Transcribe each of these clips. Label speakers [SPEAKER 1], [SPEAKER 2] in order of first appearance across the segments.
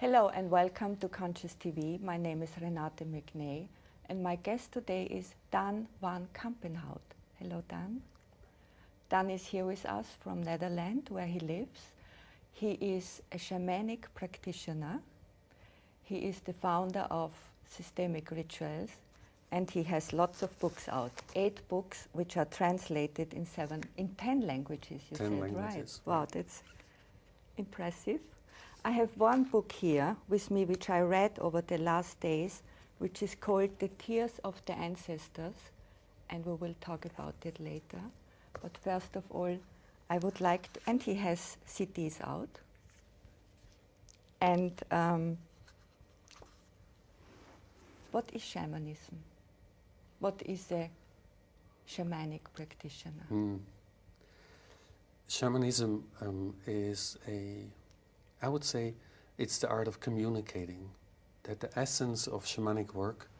[SPEAKER 1] Hello and welcome to Conscious TV. My name is Renate McNay and my guest today is Daan van Kampenhout. Hello Daan. Daan is here with us from Netherlands where he lives. He is a shamanic practitioner. He is the founder of Systemic Rituals and he has lots of books out. 8 books which are translated in 10 languages, you
[SPEAKER 2] 10
[SPEAKER 1] said,
[SPEAKER 2] languages.
[SPEAKER 1] Right? Wow, that's impressive. I have one book here with me which I read over the last days, which is called The Tears of the Ancestors, and we will talk about it later. But first of all, I would like to, and he has CDs out. And what is shamanism? What is a shamanic practitioner?
[SPEAKER 2] Shamanism is I would say it's the art of communicating. That the essence of shamanic work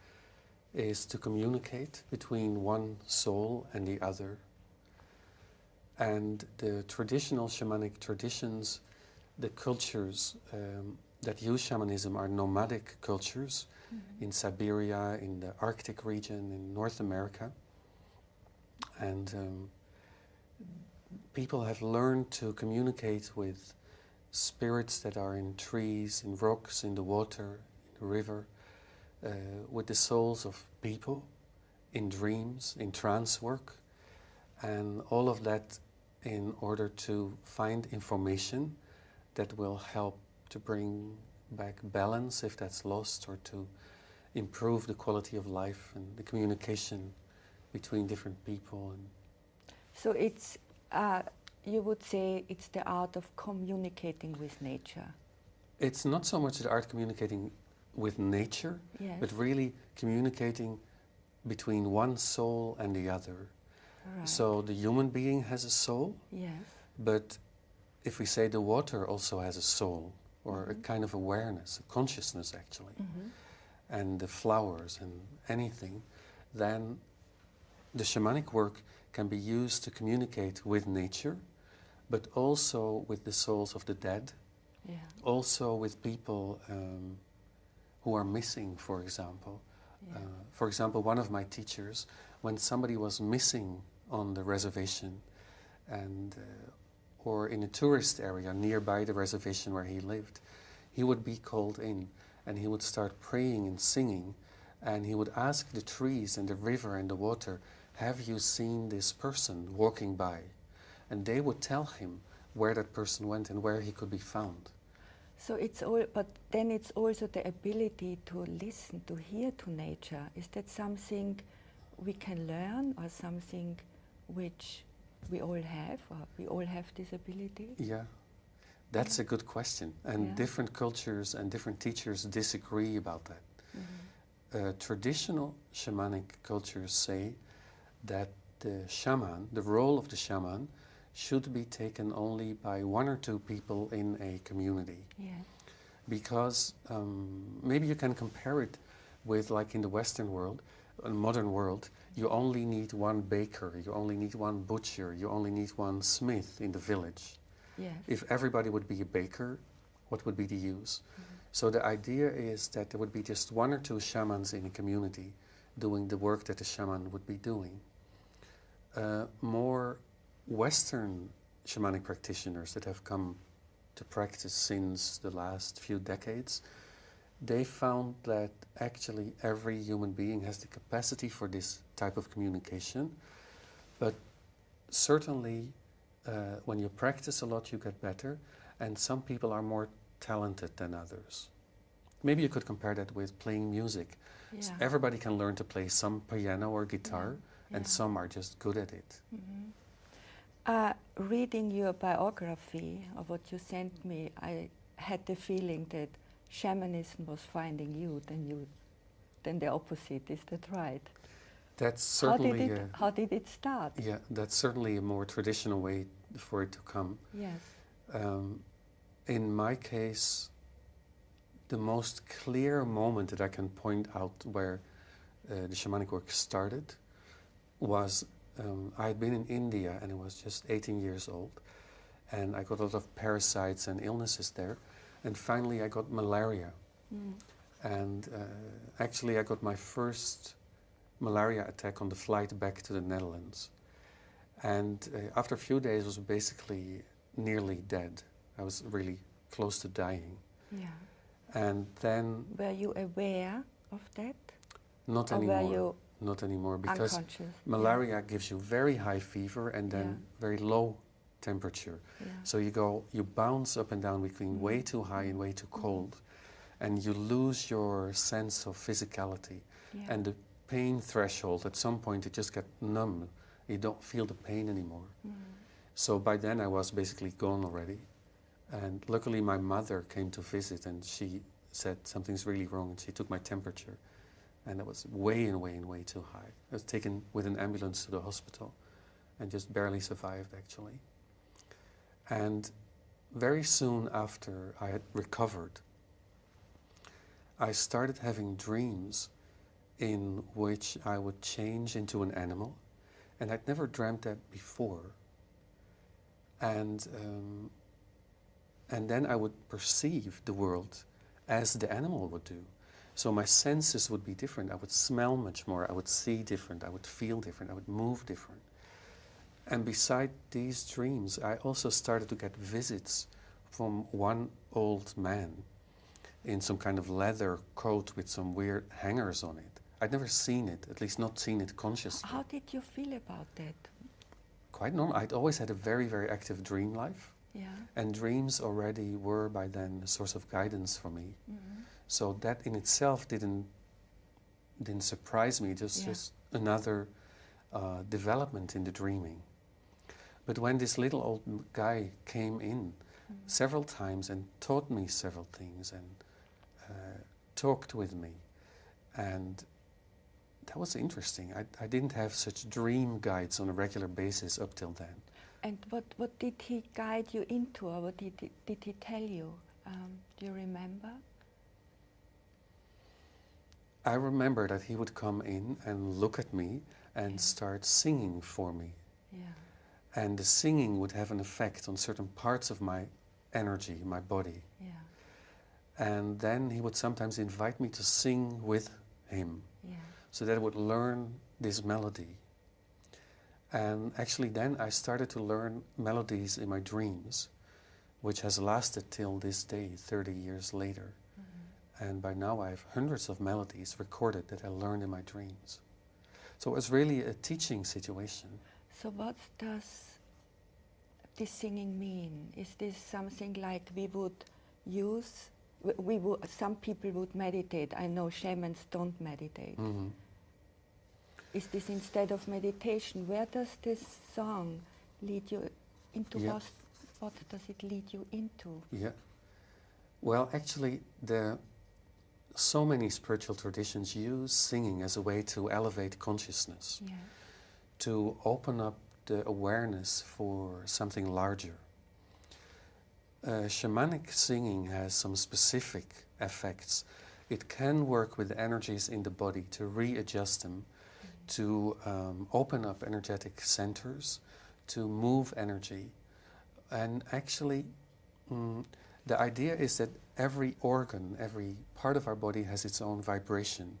[SPEAKER 2] is to communicate between one soul and the other. And the traditional shamanic traditions, the cultures that use shamanism are nomadic cultures in Siberia, in the Arctic region, in North America. And people have learned to communicate with spirits that are in trees, in rocks, in the water, in the river, with the souls of people, in dreams, in trance work, and all of that in order to find information that will help to bring back balance if that's lost, or to improve the quality of life and the communication between different people.
[SPEAKER 1] So it's you would say it's the art of communicating with nature.
[SPEAKER 2] It's not so much the art of communicating with nature,
[SPEAKER 1] Yes.
[SPEAKER 2] but really communicating between one soul and the other.
[SPEAKER 1] Right.
[SPEAKER 2] So the human being has a soul,
[SPEAKER 1] Yes.
[SPEAKER 2] but if we say the water also has a soul, or a kind of awareness, a consciousness actually, and the flowers and anything, then the shamanic work can be used to communicate with nature, but also with the souls of the dead, also with people who are missing, for example. For example, one of my teachers, when somebody was missing on the reservation, and or in a tourist area nearby the reservation where he lived, he would be called in and he would start praying and singing, and he would ask the trees and the river and the water, "Have you seen this person walking by?" And they would tell him where that person went and where he could be found.
[SPEAKER 1] So it's all, but then it's also the ability to listen, to hear to nature. Is that something we can learn, or something which we all have, or we all have this ability?
[SPEAKER 2] Yeah, that's a good question. And different cultures and different teachers disagree about that. Traditional shamanic cultures say that the shaman, the role of the shaman, should be taken only by 1 or 2 people in a community.
[SPEAKER 1] Yes.
[SPEAKER 2] Because maybe you can compare it with, like in the Western world, modern world, you only need 1 baker, you only need 1 butcher, you only need 1 smith in the village.
[SPEAKER 1] Yes.
[SPEAKER 2] If everybody would be a baker, what would be the use? So the idea is that there would be just 1 or 2 shamans in a community doing the work that the shaman would be doing. More Western shamanic practitioners that have come to practice since the last few decades, they found that actually every human being has the capacity for this type of communication, but certainly when you practice a lot you get better, and some people are more talented than others. Maybe you could compare that with playing music.
[SPEAKER 1] Yeah.
[SPEAKER 2] Everybody can learn to play some piano or guitar, and some are just good at it.
[SPEAKER 1] Reading your biography, or what you sent me, I had the feeling that shamanism was finding you, then the opposite. Is that right?
[SPEAKER 2] That's certainly
[SPEAKER 1] how did it start?
[SPEAKER 2] Yeah, that's certainly a more traditional way for it to come.
[SPEAKER 1] Yes.
[SPEAKER 2] In my case, the most clear moment that I can point out where the shamanic work started was I had been in India and I was just 18 years old, and I got a lot of parasites and illnesses there, And finally I got malaria. And actually I got my first malaria attack on the flight back to the Netherlands. And after a few days I was basically nearly dead. I was really close to dying.
[SPEAKER 1] Yeah.
[SPEAKER 2] And then...
[SPEAKER 1] Were you aware of that?
[SPEAKER 2] Not
[SPEAKER 1] or
[SPEAKER 2] anymore.
[SPEAKER 1] Were you
[SPEAKER 2] not anymore, because
[SPEAKER 1] unconscious?
[SPEAKER 2] malaria gives you very high fever and then very low temperature.
[SPEAKER 1] Yeah.
[SPEAKER 2] So you bounce up and down between way too high and way too cold, and you lose your sense of physicality.
[SPEAKER 1] Yeah.
[SPEAKER 2] And the pain threshold, at some point, it just got numb. You don't feel the pain anymore. So by then I was basically gone already. And luckily my mother came to visit and she said something's really wrong, and she took my temperature. And it was way too high. I was taken with an ambulance to the hospital and just barely survived, actually. And very soon after I had recovered, I started having dreams in which I would change into an animal. And I'd never dreamt that before. And then I would perceive the world as the animal would do. So my senses would be different. I would smell much more. I would see different. I would feel different. I would move different. And beside these dreams, I also started to get visits from one old man in some kind of leather coat with some weird hangers on it. I'd never seen it, at least not seen it consciously.
[SPEAKER 1] How did you feel about that?
[SPEAKER 2] Quite normal. I'd always had a very active dream life.
[SPEAKER 1] Yeah.
[SPEAKER 2] And dreams already were by then a source of guidance for me. So that in itself didn't surprise me, just another development in the dreaming. But when this little old guy came in several times and taught me several things and talked with me, and that was interesting. I didn't have such dream guides on a regular basis up till then.
[SPEAKER 1] And what did he guide you into, or what did he tell you? Do you remember?
[SPEAKER 2] I remember that he would come in and look at me and start singing for me.
[SPEAKER 1] Yeah.
[SPEAKER 2] And the singing would have an effect on certain parts of my energy, my body.
[SPEAKER 1] Yeah.
[SPEAKER 2] And then he would sometimes invite me to sing with him, so that I would learn this melody. And actually then I started to learn melodies in my dreams, which has lasted till this day, 30 years later. And by now I have hundreds of melodies recorded that I learned in my dreams. So it was really a teaching situation.
[SPEAKER 1] So what does this singing mean? Is this something like we would use? Some people would meditate. I know shamans don't meditate. Is this instead of meditation? Where does this song lead you into? What does it lead you into?
[SPEAKER 2] Yeah. Well, actually, so many spiritual traditions use singing as a way to elevate consciousness, to open up the awareness for something larger. Shamanic singing has some specific effects. It can work with the energies in the body to readjust them, to open up energetic centers, to move energy. And actually, the idea is that every organ, every part of our body has its own vibration.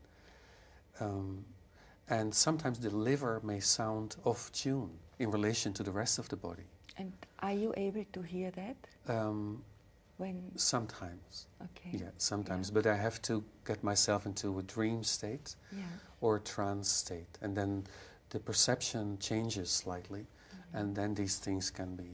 [SPEAKER 2] And sometimes the liver may sound off tune in relation to the rest of the body.
[SPEAKER 1] And are you able to hear that?
[SPEAKER 2] Sometimes.
[SPEAKER 1] Okay.
[SPEAKER 2] Yeah, sometimes. But I have to get myself into a dream state or a trance state. And then the perception changes slightly. And then these things can be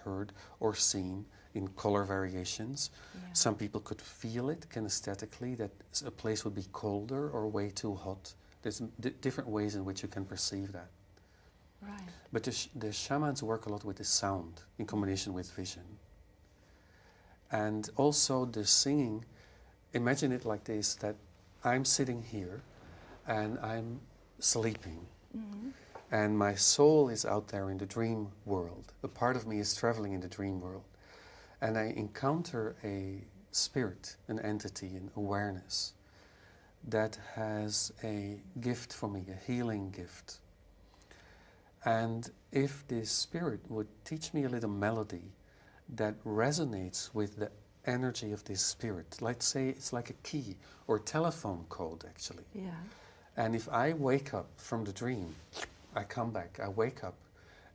[SPEAKER 2] heard or seen in color variations. Some people could feel it kinesthetically, that a place would be colder or way too hot. There's different ways in which you can perceive that.
[SPEAKER 1] Right.
[SPEAKER 2] But the shamans work a lot with the sound in combination with vision. And also the singing, imagine it like this, that I'm sitting here and I'm sleeping. And my soul is out there in the dream world. A part of me is traveling in the dream world. And I encounter a spirit, an entity, an awareness that has a gift for me, a healing gift. And if this spirit would teach me a little melody that resonates with the energy of this spirit. Let's say it's like a key or telephone code, actually.
[SPEAKER 1] Yeah.
[SPEAKER 2] And if I wake up from the dream, I come back, I wake up,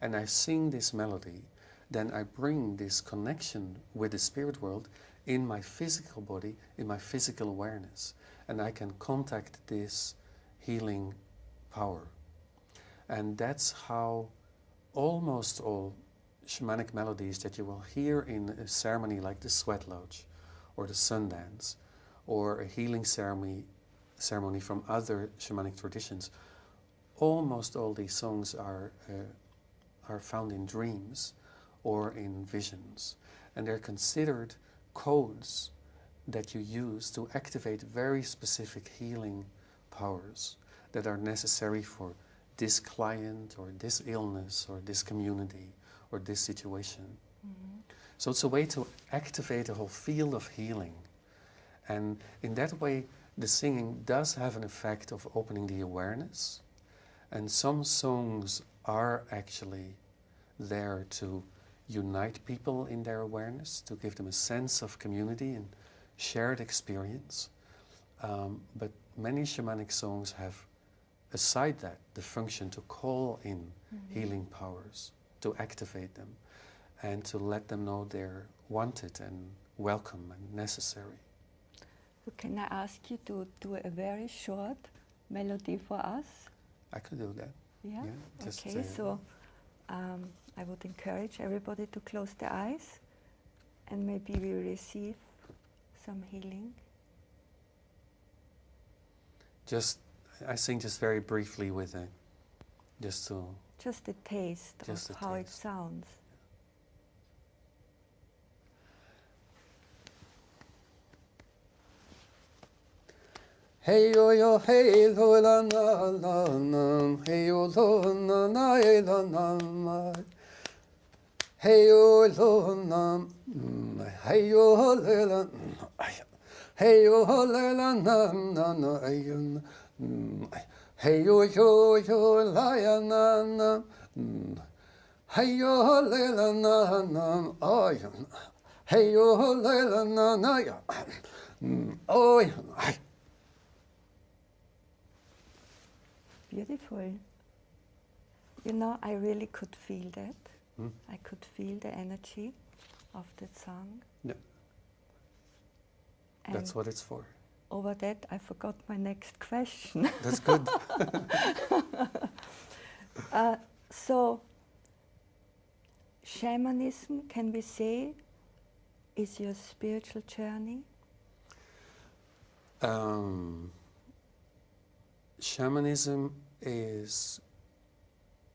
[SPEAKER 2] and I sing this melody, then I bring this connection with the spirit world in my physical body, in my physical awareness. And I can contact this healing power. And that's how almost all shamanic melodies that you will hear in a ceremony like the Sweat Lodge or the Sun Dance or a healing ceremony from other shamanic traditions, almost all these songs are found in dreams or in visions. And they're considered codes that you use to activate very specific healing powers that are necessary for this client or this illness or this community or this situation. Mm-hmm. So it's a way to activate a whole field of healing. And in that way, the singing does have an effect of opening the awareness. And some songs are actually there to unite people in their awareness, to give them a sense of community and shared experience. But many shamanic songs have, aside that, the function to call in healing powers, to activate them, and to let them know they're wanted and welcome and necessary.
[SPEAKER 1] So can I ask you to do a very short melody for us?
[SPEAKER 2] I could do that.
[SPEAKER 1] Yeah?
[SPEAKER 2] Just,
[SPEAKER 1] okay, so I would encourage everybody to close their eyes and maybe we receive some healing.
[SPEAKER 2] I sing just very briefly with it, just a
[SPEAKER 1] taste of how it sounds.
[SPEAKER 2] Hey yo yo hey lo la na la na hey yo lo na na la na ma hey yo lo na hey yo la hey yo la na na na hey yo yo la ya na na hey yo la na na oh hey yo la na na ya oh
[SPEAKER 1] Beautiful. You know, I really could feel that. I could feel the energy of that song.
[SPEAKER 2] Yeah. And that's what it's for.
[SPEAKER 1] Over that, I forgot my next question.
[SPEAKER 2] That's good.
[SPEAKER 1] So, shamanism, can we say, is your spiritual journey?
[SPEAKER 2] Shamanism is,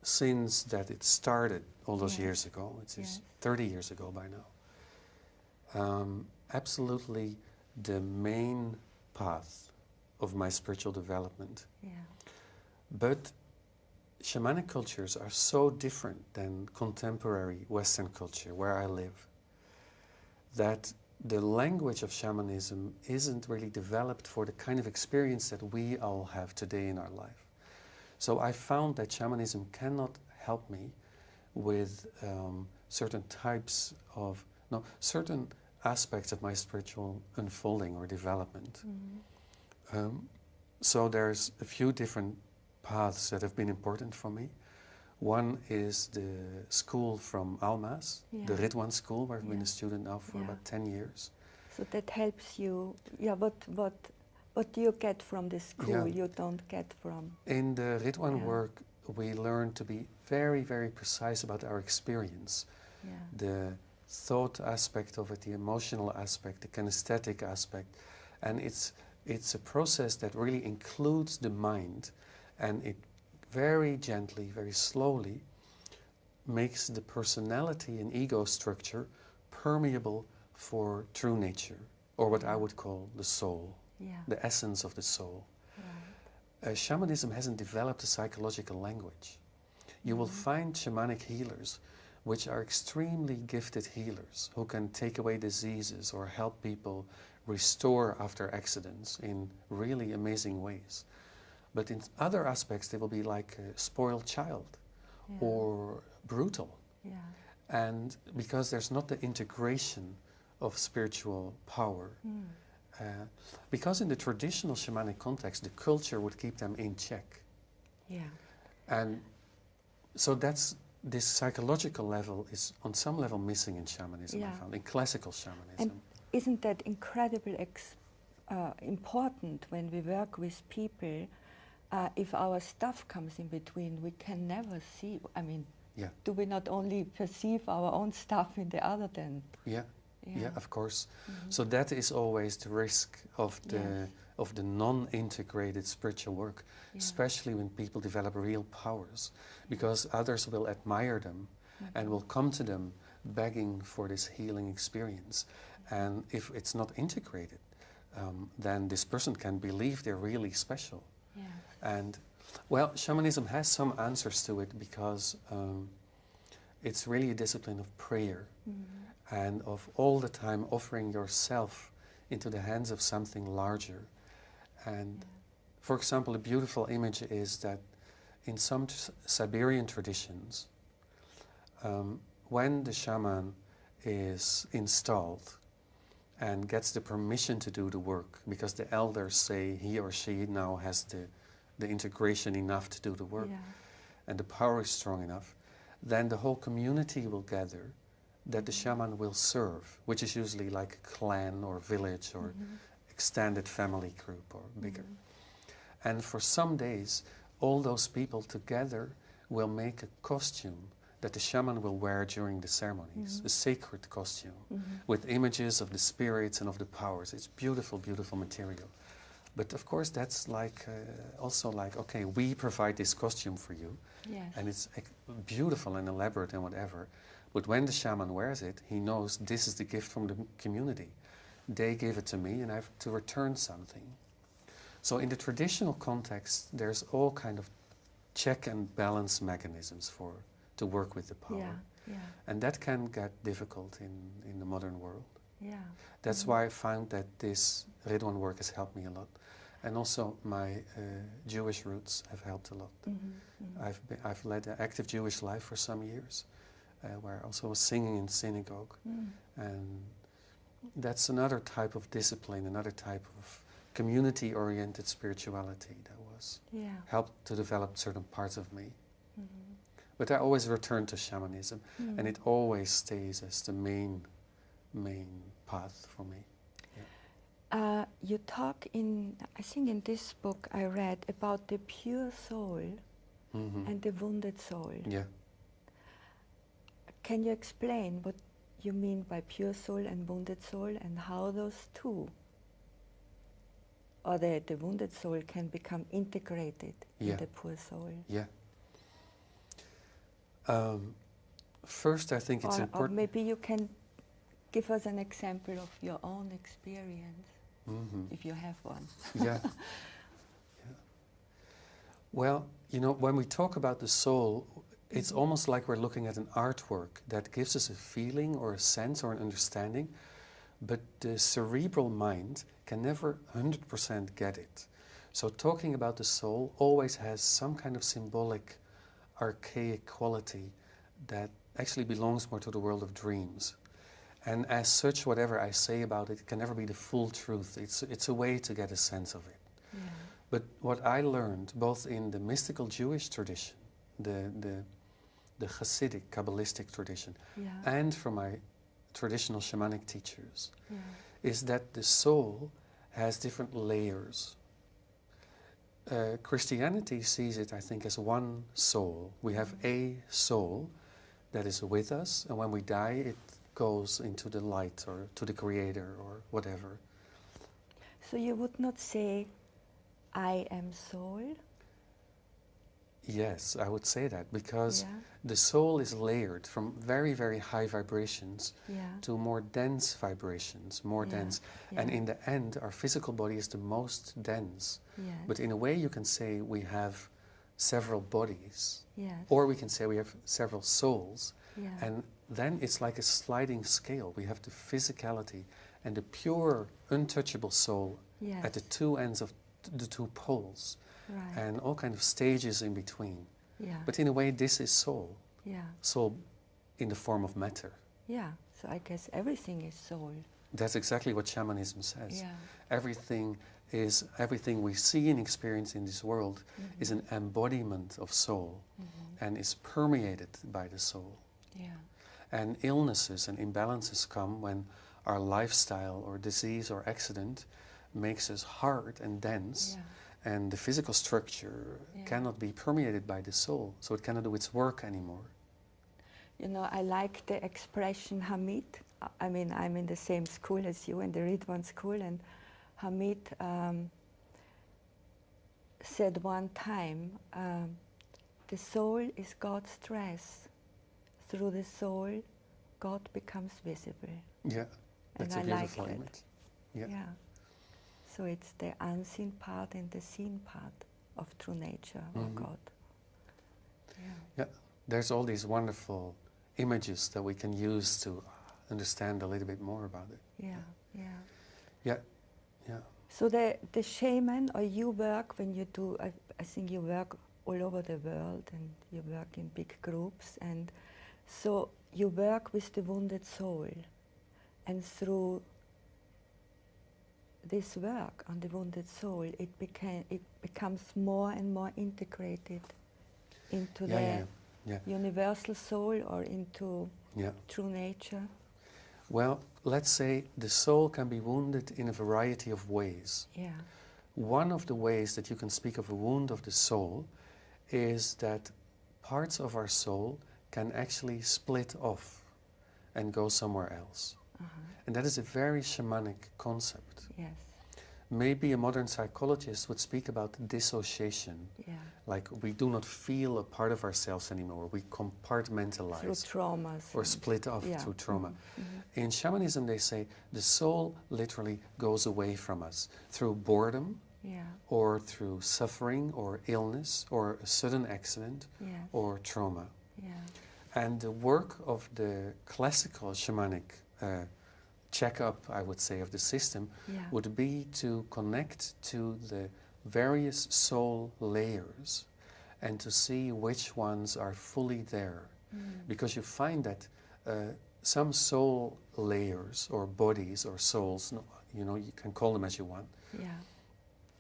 [SPEAKER 2] since that it started all those years ago, it's 30 years ago by now, absolutely the main path of my spiritual development.
[SPEAKER 1] Yeah.
[SPEAKER 2] But shamanic cultures are so different than contemporary Western culture where I live, that the language of shamanism isn't really developed for the kind of experience that we all have today in our life. So I found that shamanism cannot help me with certain aspects of my spiritual unfolding or development. So there's a few different paths that have been important for me. One is the school from Alma's, the Ridwan school, where I've been a student now for about 10 years.
[SPEAKER 1] So that helps you. Yeah, what do you get from the school you don't get from?
[SPEAKER 2] In the Ridwan work, we learn to be very, very precise about our experience. Yeah. The thought aspect of it, the emotional aspect, the kinesthetic aspect. And it's a process that really includes the mind, and it very gently, very slowly makes the personality and ego structure permeable for true nature, or what I would call the soul, the essence of the soul. Right. Shamanism hasn't developed a psychological language. You will find shamanic healers which are extremely gifted healers who can take away diseases or help people restore after accidents in really amazing ways. But in other aspects, they will be like a spoiled child or brutal. Yeah. And because there's not the integration of spiritual power. Because in the traditional shamanic context, the culture would keep them in check.
[SPEAKER 1] Yeah.
[SPEAKER 2] And so this psychological level is on some level missing in shamanism, I found, in classical shamanism.
[SPEAKER 1] And isn't that incredibly important when we work with people? If our stuff comes in between, we can never see. I mean, do we not only perceive our own stuff in the other then? Yeah, of course. So that is always the risk of the non-integrated spiritual work, especially when people develop real powers, because others will admire them and will come to them begging for this healing experience. And if it's not integrated, then this person can believe they're really special. And, well, shamanism has some answers to it, because it's really a discipline of prayer and of all the time offering yourself into the hands of something larger. And, for example, a beautiful image is that in some Siberian traditions, when the shaman is installed and gets the permission to do the work, because the elders say he or she now has the integration enough to do the work, and the power is strong enough, then the whole community will gather that the shaman will serve, which is usually like a clan or village or extended family group or bigger. And for some days, all those people together will make a costume that the shaman will wear during the ceremonies, a sacred costume with images of the spirits and of the powers. It's beautiful, beautiful material. But of course, that's like also like, okay, we provide this costume for you, and it's beautiful and elaborate and whatever. But when the shaman wears it, he knows this is the gift from the community. They gave it to me, and I have to return something. So in the traditional context, there's all kind of check and balance mechanisms to work with the power. And that can get difficult in the modern world. That's why I found that this Ridwan work has helped me a lot. And also my Jewish roots have helped a lot. I've led an active Jewish life for some years, where I also was singing in synagogue. And that's another type of discipline, another type of community-oriented spirituality that was helped to develop certain parts of me. But I always return to shamanism, and it always stays as the main path for me. You talk I think in this book I read about the pure soul and the wounded soul. Can you explain what you mean by pure soul and wounded soul, and how those two, or the wounded soul, can become integrated in the pure soul?
[SPEAKER 2] First, I think it's important.
[SPEAKER 1] Or maybe you can give us an example of your own experience, if you have one.
[SPEAKER 2] Well, you know, when we talk about the soul, it's almost like we're looking at an artwork that gives us a feeling or a sense or an understanding, but the cerebral mind can never 100% get it. So talking about the soul always has some kind of symbolic, archaic quality that actually belongs more to the world of dreams. And as such, whatever I say about it can never be the full truth. It's a way to get a sense of it. But what I learned, both in the mystical Jewish tradition, the Hasidic, Kabbalistic tradition, and from my traditional shamanic teachers, is that the soul has different layers. Christianity sees it, I think, as one soul. We have a soul that is with us, and when we die, it goes into the light or to the Creator or whatever.
[SPEAKER 1] So you would not say, I am soul?
[SPEAKER 2] Yes, I would say that, because the soul is layered from very, very high vibrations to more dense vibrations, more dense. And in the end, our physical body is the most dense. But in a way, you can say we have several bodies, or we can say we have several souls. And then it's like a sliding scale. We have the physicality and the pure, untouchable soul at the two ends of the two poles. And all kind of stages in between. But in a way, this is soul. Soul in the form of matter.
[SPEAKER 1] So I guess everything is soul.
[SPEAKER 2] That's exactly what shamanism says.
[SPEAKER 1] Yeah.
[SPEAKER 2] Everything we see and experience in this world is an embodiment of soul and is permeated by the soul.
[SPEAKER 1] Yeah.
[SPEAKER 2] And illnesses and imbalances come when our lifestyle or disease or accident makes us hard and dense, and the physical structure cannot be permeated by the soul, so it cannot do its work anymore.
[SPEAKER 1] You know, I like the expression Hamid. I mean, I'm in the same school as you, in the Ridwan school, and Hamid said one time, the soul is God's dress. Through the soul, God becomes visible.
[SPEAKER 2] Yeah, that's
[SPEAKER 1] and
[SPEAKER 2] a
[SPEAKER 1] I
[SPEAKER 2] beautiful
[SPEAKER 1] like
[SPEAKER 2] image. Yeah.
[SPEAKER 1] Yeah. So it's the unseen part and the seen part of true nature of God.
[SPEAKER 2] Yeah, there's all these wonderful images that we can use to understand a little bit more about it. Yeah.
[SPEAKER 1] So the shaman, or you work when you do, I think you work all over the world and you work in big groups, and so you work with the wounded soul, and through this work on the wounded soul, it becomes more and more integrated into the universal soul or into true nature.
[SPEAKER 2] Well, let's say the soul can be wounded in a variety of ways.
[SPEAKER 1] Yeah.
[SPEAKER 2] One of the ways that you can speak of a wound of the soul is that parts of our soul can actually split off and go somewhere else. And that is a very shamanic concept.
[SPEAKER 1] Yes.
[SPEAKER 2] Maybe a modern psychologist would speak about dissociation.
[SPEAKER 1] Yeah.
[SPEAKER 2] Like we do not feel a part of ourselves anymore. We compartmentalize.
[SPEAKER 1] Through traumas.
[SPEAKER 2] Or split off through trauma. In shamanism, they say the soul literally goes away from us through boredom, or through suffering or illness or a sudden accident or trauma. And the work of the classical shamanic check-up, I would say, of the system would be to connect to the various soul layers and to see which ones are fully there. Because you find that some soul layers or bodies or souls, you know, you can call them as you want,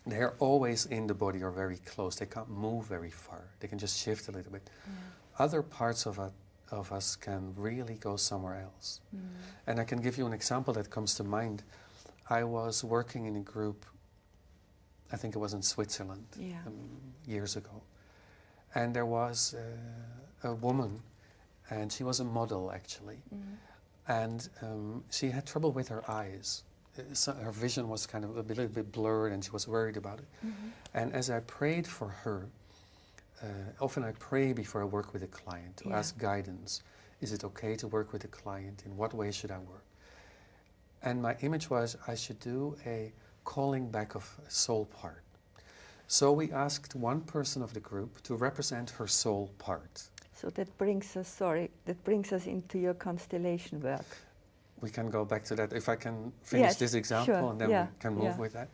[SPEAKER 2] they're always in the body or very close. They can't move very far. They can just shift a little bit. Other parts of us can really go somewhere else. And I can give you an example that comes to mind. I was working in a group, I think it was in Switzerland years ago. And there was a woman, and she was a model actually. And she had trouble with her eyes. So her vision was kind of a little bit blurred, and she was worried about it. And as I prayed for her, often I pray before I work with a client to ask guidance. Is it okay to work with a client? In what way should I work? And my image was I should do a calling back of a soul part. So we asked one person of the group to represent her soul part.
[SPEAKER 1] So that brings us into your constellation work.
[SPEAKER 2] We can go back to that if I can finish this example, and then we can move with that.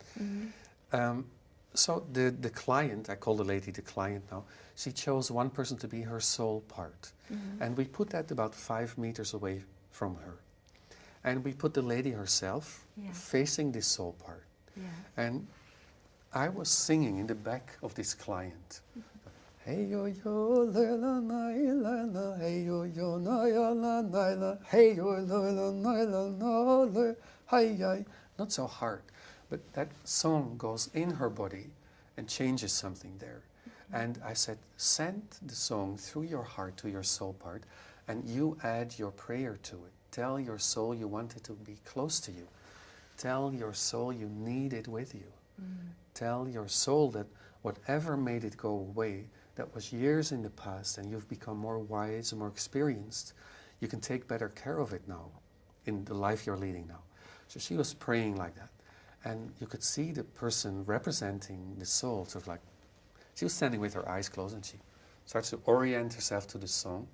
[SPEAKER 2] So the client, I call the lady the client now, she chose one person to be her soul part. And we put that about 5 meters away from her. And we put the lady herself facing this soul part. And I was singing in the back of this client. Hey yo yo la la la la, hey yo yo la la la la, hey yo la la la la la, hi. Not so hard, but that song goes in her body and changes something there. And I said, send the song through your heart to your soul part, and you add your prayer to it. Tell your soul you want it to be close to you. Tell your soul you need it with you. Tell your soul that whatever made it go away, that was years in the past, and you've become more wise and more experienced, you can take better care of it now in the life you're leading now. So she was praying like that. And you could see the person representing the soul, sort of like, she was standing with her eyes closed, and she starts to orient herself to the song.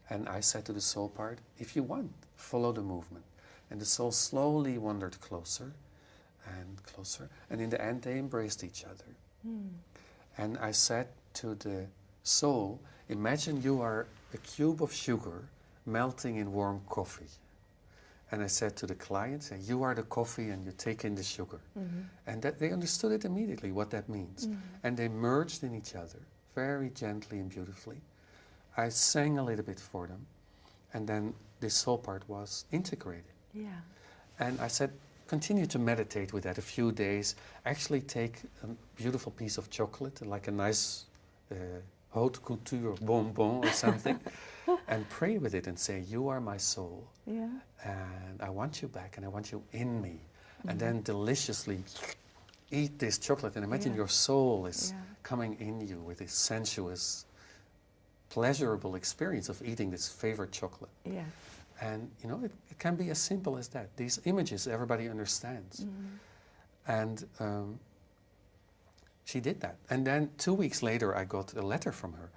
[SPEAKER 2] And I said to the soul part, if you want, follow the movement. And the soul slowly wandered closer and closer. And in the end, they embraced each other. And I said to the soul, imagine you are a cube of sugar melting in warm coffee. And I said to the client, you are the coffee and you take in the sugar. And that they understood it immediately, what that means. And they merged in each other, very gently and beautifully. I sang a little bit for them. And then this soul part was integrated.
[SPEAKER 1] Yeah.
[SPEAKER 2] And I said, continue to meditate with that a few days. Actually take a beautiful piece of chocolate, like a nice haute couture bonbon or something, and pray with it and say, you are my soul.
[SPEAKER 1] Yeah.
[SPEAKER 2] And I want you back and I want you in me. And then deliciously eat this chocolate and imagine your soul is coming in you with this sensuous, pleasurable experience of eating this favorite chocolate.
[SPEAKER 1] Yeah.
[SPEAKER 2] And you know, it can be as simple as that. These images everybody understands. And she did that. And then 2 weeks later I got a letter from her.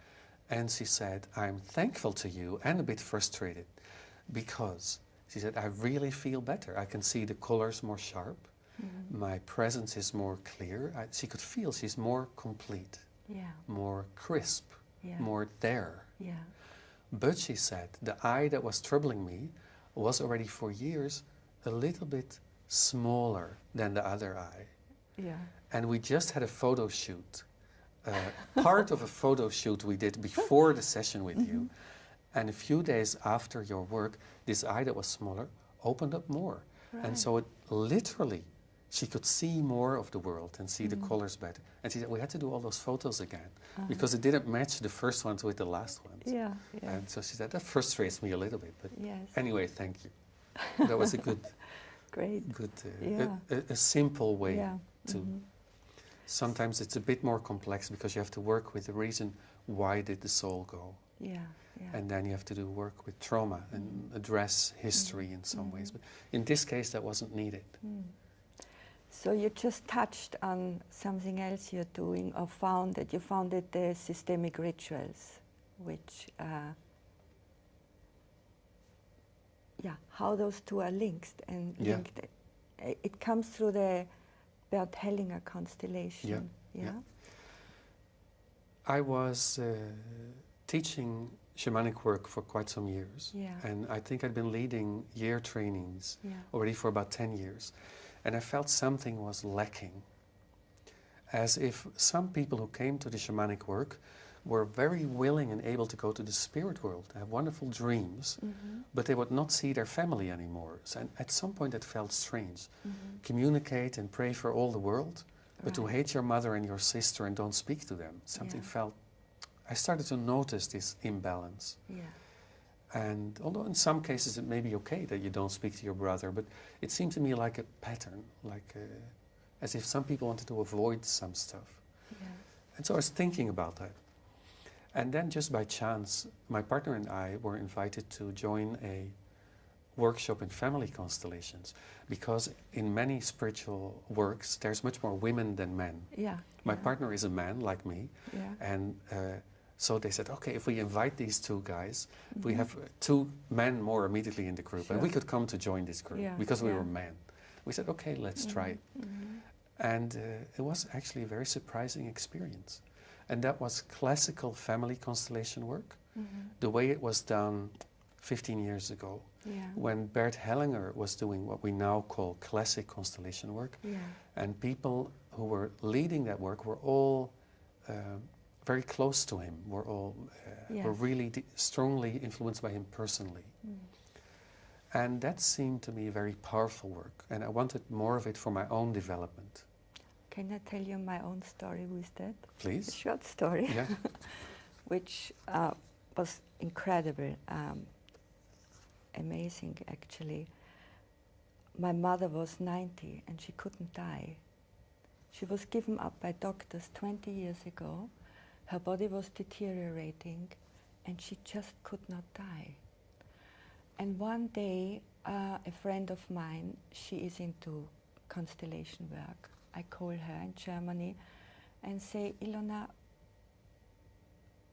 [SPEAKER 2] And she said, I'm thankful to you and a bit frustrated because she said, I really feel better. I can see the colors more sharp. My presence is more clear. She could feel she's more complete, more crisp, more there.
[SPEAKER 1] Yeah.
[SPEAKER 2] But she said, the eye that was troubling me was already for years a little bit smaller than the other eye.
[SPEAKER 1] Yeah.
[SPEAKER 2] And we just had a photo shoot. Part of a photo shoot we did before the session with you. And a few days after your work, this eye that was smaller opened up more.
[SPEAKER 1] Right.
[SPEAKER 2] And so it literally, she could see more of the world and see the colors better. And she said, we had to do all those photos again because it didn't match the first ones with the last ones.
[SPEAKER 1] Yeah, yeah.
[SPEAKER 2] And so she said, that frustrates me a little bit. But
[SPEAKER 1] Yes.
[SPEAKER 2] anyway, thank you. That was a good,
[SPEAKER 1] Great.
[SPEAKER 2] good
[SPEAKER 1] Yeah.
[SPEAKER 2] a simple way
[SPEAKER 1] Yeah.
[SPEAKER 2] to... Sometimes it's a bit more complex because you have to work with the reason why did the soul go.
[SPEAKER 1] Yeah. Yeah.
[SPEAKER 2] And then you have to do work with trauma and address history in some ways. But in this case, that wasn't needed.
[SPEAKER 1] So you just touched on something else you're doing, or founded. You founded the systemic rituals, which, how those two are linked and linked. It comes through the Bert Hellinger constellation. Yeah. I
[SPEAKER 2] was teaching shamanic work for quite some years. And I think I'd been leading year trainings already for about 10 years. And I felt something was lacking. As if some people who came to the shamanic work were very willing and able to go to the spirit world, have wonderful dreams, but they would not see their family anymore. So at some point it felt strange. Communicate and pray for all the world, but to hate your mother and your sister and don't speak to them. Something felt... I started to notice this imbalance. And although in some cases it may be okay that you don't speak to your brother, but it seemed to me like a pattern, like as if some people wanted to avoid some stuff. And so I was thinking about that. And then just by chance, my partner and I were invited to join a workshop in family constellations, because in many spiritual works there's much more women than men. My partner is a man like me, and so they said, okay, if we invite these two guys, we have 2 men more immediately in the group, and we could come to join this group because we were men. We said, okay, let's try it. And it was actually a very surprising experience. And that was classical family constellation work, the way it was done 15 years ago, when Bert Hellinger was doing what we now call classic constellation work. And people who were leading that work were all very close to him, were all were really strongly influenced by him personally. And that seemed to me very powerful work, and I wanted more of it for my own development.
[SPEAKER 1] Can I tell you my own story with that?
[SPEAKER 2] Please.
[SPEAKER 1] A short story, which was incredible, amazing actually. My mother was 90 and she couldn't die. She was given up by doctors 20 years ago. Her body was deteriorating and she just could not die. And one day, a friend of mine, she is into constellation work. I call her in Germany and say, Ilona,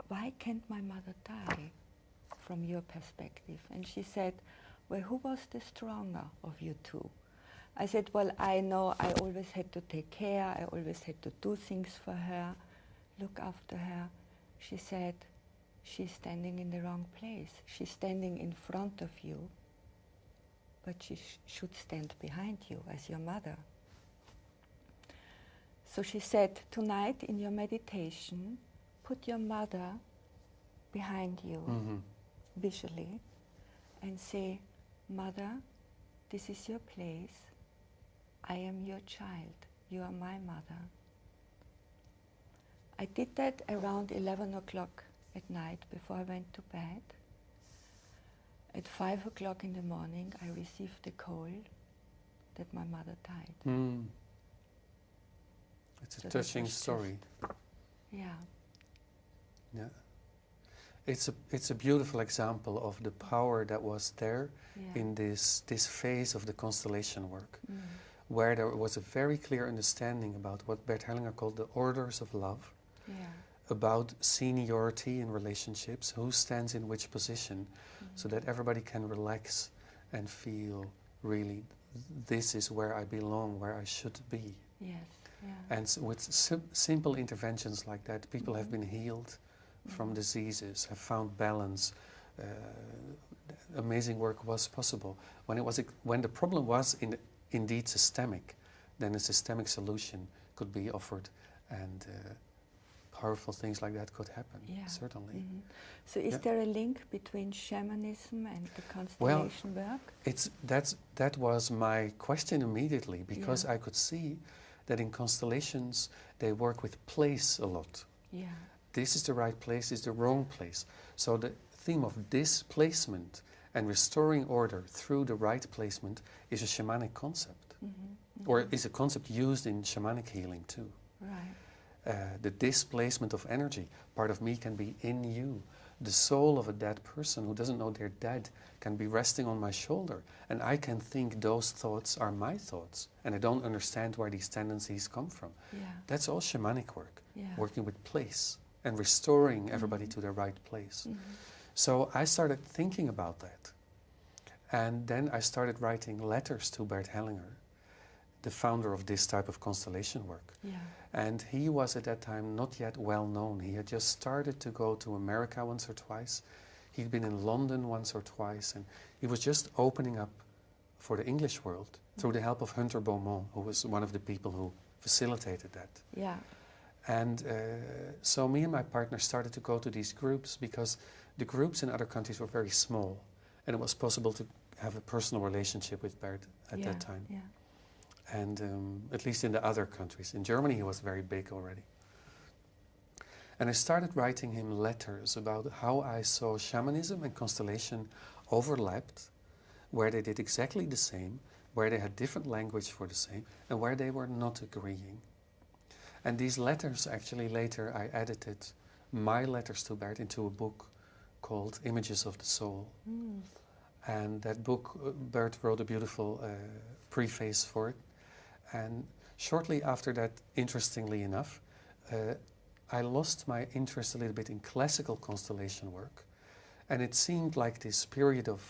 [SPEAKER 1] why can't my mother die from your perspective? And she said, well, who was the stronger of you two? I said, well, I know I always had to take care, I always had to do things for her, look after her. She said, she's standing in the wrong place. She's standing in front of you, but she should stand behind you as your mother. So she said, tonight in your meditation, put your mother behind you visually and say, Mother, this is your place. I am your child. You are my mother. I did that around 11 o'clock at night before I went to bed. At 5 o'clock in the morning, I received the call that my mother died.
[SPEAKER 2] It's a touching story.
[SPEAKER 1] Yeah.
[SPEAKER 2] Yeah. It's a beautiful example of the power that was there in this phase of the constellation work, where there was a very clear understanding about what Bert Hellinger called the orders of love, about seniority in relationships, who stands in which position, so that everybody can relax and feel really, this is where I belong, where I should be.
[SPEAKER 1] Yes.
[SPEAKER 2] Yeah. And so with simple interventions like that, people have been healed from diseases, have found balance. Amazing work was possible. When the problem was indeed systemic, then a systemic solution could be offered, and powerful things like that could happen. Certainly.
[SPEAKER 1] So, is there a link between shamanism and the constellation work?
[SPEAKER 2] That was my question immediately, because I could see that in constellations they work with place a lot. This is the right place, this is the wrong place. So the theme of displacement and restoring order through the right placement is a shamanic concept, or is a concept used in shamanic healing too. The displacement of energy. Part of me can be in you. The soul of a dead person who doesn't know they're dead can be resting on my shoulder, and I can think those thoughts are my thoughts, and I don't understand where these tendencies come from. That's all shamanic work, working with place and restoring everybody to their right place. So I started thinking about that, and then I started writing letters to Bert Hellinger, the founder of this type of constellation work. And he was at that time not yet well known. He had just started to go to America once or twice. He'd been in London once or twice, and he was just opening up for the English world through the help of Hunter Beaumont, who was one of the people who facilitated that. And so me and my partner started to go to these groups, because the groups in other countries were very small, and it was possible to have a personal relationship with Bert at that time. And at least in the other countries. In Germany he was very big already. And I started writing him letters about how I saw shamanism and constellation overlapped, where they did exactly the same, where they had different language for the same, and where they were not agreeing. And these letters, actually later I edited my letters to Bert into a book called Images of the Soul. And that book, Bert wrote a beautiful preface for it. And shortly after that, interestingly enough, I lost my interest a little bit in classical constellation work. And it seemed like this period of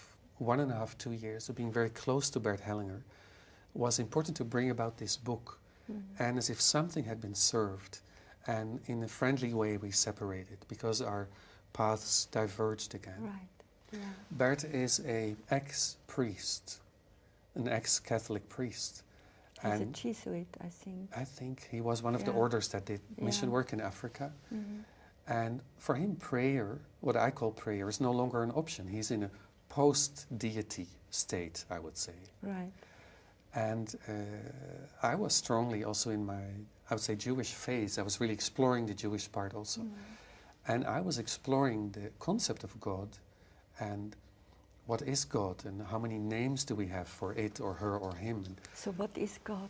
[SPEAKER 2] 1.5, 2 years of being very close to Bert Hellinger was important to bring about this book. And as if something had been served, and in a friendly way we separated, because our paths diverged again. Bert is an ex-priest, an ex-Catholic priest.
[SPEAKER 1] He's a Jesuit, I think.
[SPEAKER 2] I think he was one of the orders that did mission work in Africa. And for him, prayer, what I call prayer, is no longer an option. He's in a post-deity state, I would say. And I was strongly also in my, I would say, Jewish phase. I was really exploring the Jewish part also. And I was exploring the concept of God, and what is God, and how many names do we have for it or her or him.
[SPEAKER 1] So what is God?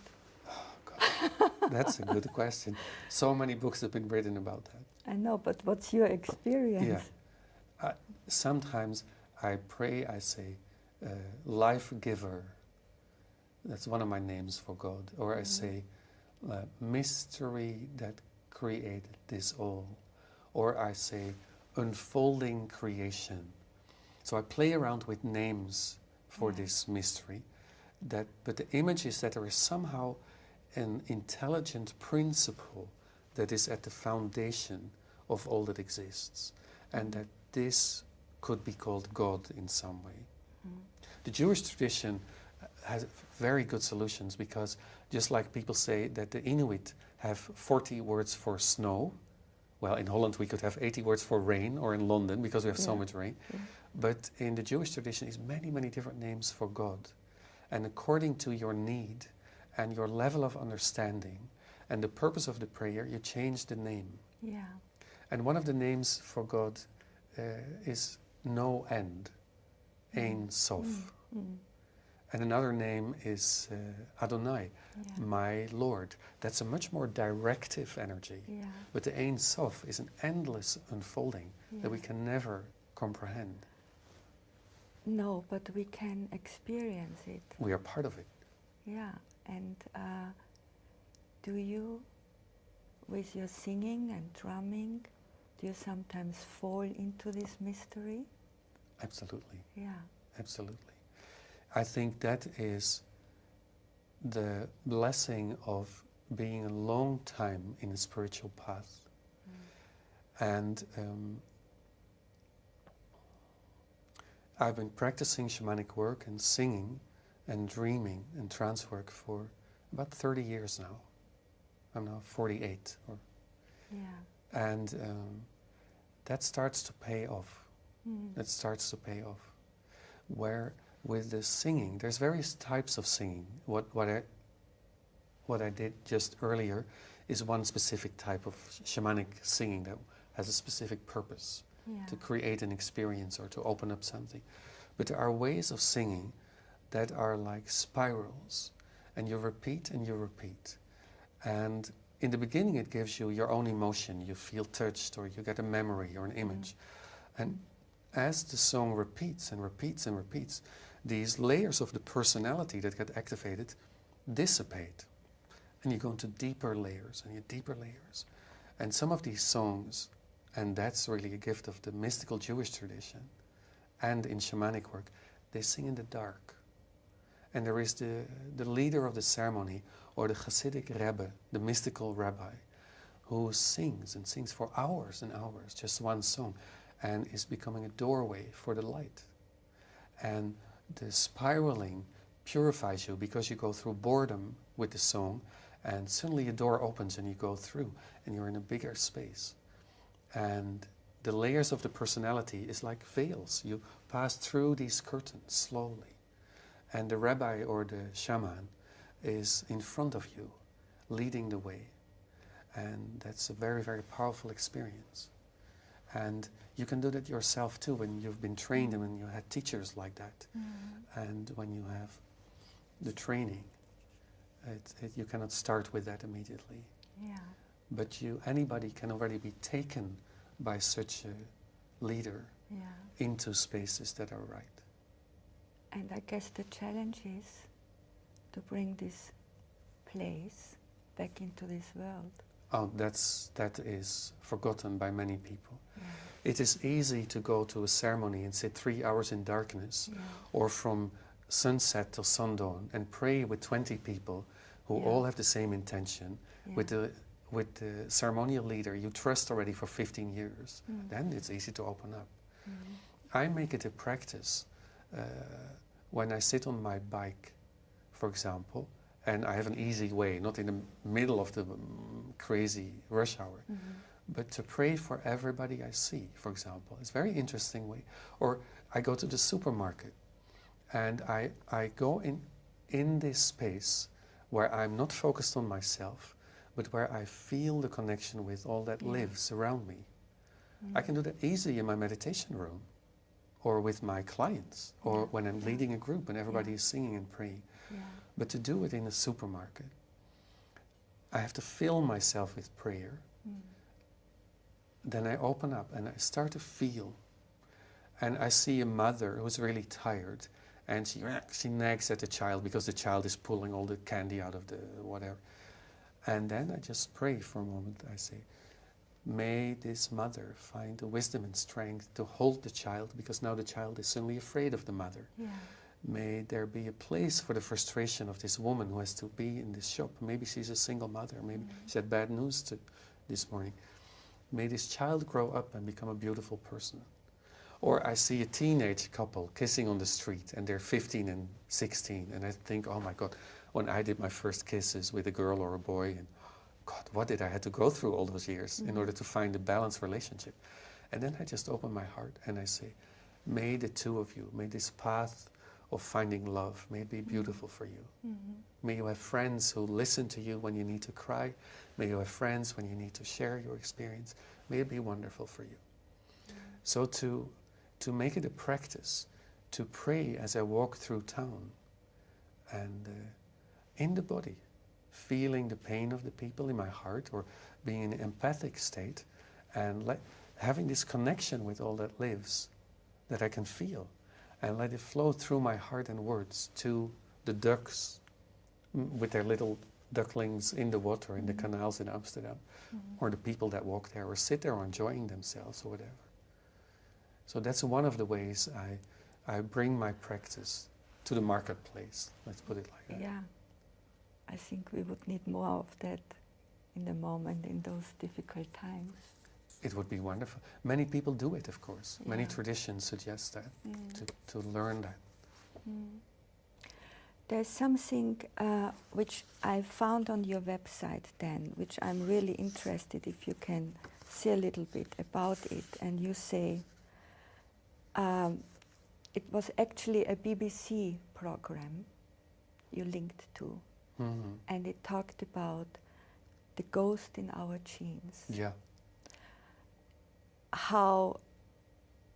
[SPEAKER 2] Oh, God. That's a good question. So many books have been written about that.
[SPEAKER 1] I know, but what's your experience?
[SPEAKER 2] Sometimes I pray, I say, life giver. That's one of my names for God. Or I say, mystery that created this all. Or I say, unfolding creation. So I play around with names for this mystery. But the image is that there is somehow an intelligent principle that is at the foundation of all that exists. And that this could be called God in some way. The Jewish tradition has very good solutions, because just like people say that the Inuit have 40 words for snow, well, in Holland we could have 80 words for rain, or in London because we have so much rain.
[SPEAKER 1] Yeah.
[SPEAKER 2] But in the Jewish tradition is many, many different names for God. And according to your need and your level of understanding and the purpose of the prayer, you change the name.
[SPEAKER 1] Yeah.
[SPEAKER 2] And one of the names for God is no end, Ein Sof. And another name is Adonai, my Lord. That's a much more directive energy.
[SPEAKER 1] Yeah.
[SPEAKER 2] But the Ein Sof is an endless unfolding that we can never comprehend.
[SPEAKER 1] No, but we can experience it.
[SPEAKER 2] We are part of it.
[SPEAKER 1] Yeah. And do you, with your singing and drumming, do you sometimes fall into this mystery?
[SPEAKER 2] Absolutely.
[SPEAKER 1] Yeah.
[SPEAKER 2] Absolutely. I think that is the blessing of being a long time in a spiritual path. And I've been practicing shamanic work and singing and dreaming and trance work for about 30 years now. I'm now 48. And that starts to pay off. That starts to pay off. Where with the singing, there's various types of singing. What I did just earlier is one specific type of shamanic singing that has a specific purpose, to create an experience or to open up something. But there are ways of singing that are like spirals, and you repeat and you repeat. And in the beginning it gives you your own emotion, you feel touched, or you get a memory or an image. And as the song repeats and repeats and repeats, these layers of the personality that get activated dissipate. And you go into deeper layers and deeper layers. And some of these songs, and that's really a gift of the mystical Jewish tradition, and in shamanic work, they sing in the dark. And there is the leader of the ceremony, or the Hasidic Rebbe, the mystical rabbi, who sings and sings for hours and hours, just one song, and is becoming a doorway for the light. And the spiraling purifies you, because you go through boredom with the song, and suddenly a door opens and you go through and you're in a bigger space. And the layers of the personality is like veils. You pass through these curtains slowly. And the rabbi or the shaman is in front of you, leading the way. And that's a very, very powerful experience. And you can do that yourself too, when you've been trained and when you had teachers like that. And when you have the training, you cannot start with that immediately.
[SPEAKER 1] Yeah.
[SPEAKER 2] But anybody can already be taken by such a leader into spaces that are right.
[SPEAKER 1] And I guess the challenge is to bring this place back into this world.
[SPEAKER 2] Oh, that is forgotten by many people. It is easy to go to a ceremony and sit 3 hours in darkness, or from sunset till sundown, and pray with 20 people who all have the same intention, with the ceremonial leader you trust already for 15 years. Then it's easy to open up. I make it a practice when I sit on my bike, for example, and I have an easy way, not in the middle of the crazy rush hour, but to pray for everybody I see, for example. It's a very interesting way. Or I go to the supermarket and I go in this space where I'm not focused on myself, but where I feel the connection with all that lives around me. I can do that easily in my meditation room, or with my clients, or when I'm leading a group and everybody is singing and praying. But to do it in a supermarket, I have to fill myself with prayer. Then I open up and I start to feel. And I see a mother who's really tired, and she nags at the child because the child is pulling all the candy out of the whatever. And then I just pray for a moment. I say, may this mother find the wisdom and strength to hold the child, because now the child is suddenly afraid of the mother. May there be a place for the frustration of this woman who has to be in this shop. Maybe she's a single mother. Maybe she had bad news this morning. May this child grow up and become a beautiful person. Or I see a teenage couple kissing on the street and they're 15 and 16 and I think, oh my God, when I did my first kisses with a girl or a boy, and God, what did I have to go through all those years in order to find a balanced relationship? And then I just open my heart and I say, may the two of you, may this path of finding love, may it be beautiful for you. May you have friends who listen to you when you need to cry. May you have friends when you need to share your experience. May it be wonderful for you. So to make it a practice, to pray as I walk through town and in the body, feeling the pain of the people in my heart or being in an empathic state and having this connection with all that lives that I can feel and let it flow through my heart and words to the ducks with their little ducklings in the water in the canals in Amsterdam or the people that walk there or sit there enjoying themselves or whatever. So that's one of the ways I bring my practice to the marketplace, let's put it like that.
[SPEAKER 1] Yeah, I think we would need more of that in the moment, in those difficult times.
[SPEAKER 2] It would be wonderful. Many people do it, of course.
[SPEAKER 1] Yeah.
[SPEAKER 2] Many traditions suggest that, to learn that.
[SPEAKER 1] There's something which I found on your website, Dan, which I'm really interested if you can say a little bit about it. And you say, it was actually a BBC program you linked to, and it talked about the ghost in our genes.
[SPEAKER 2] Yeah.
[SPEAKER 1] How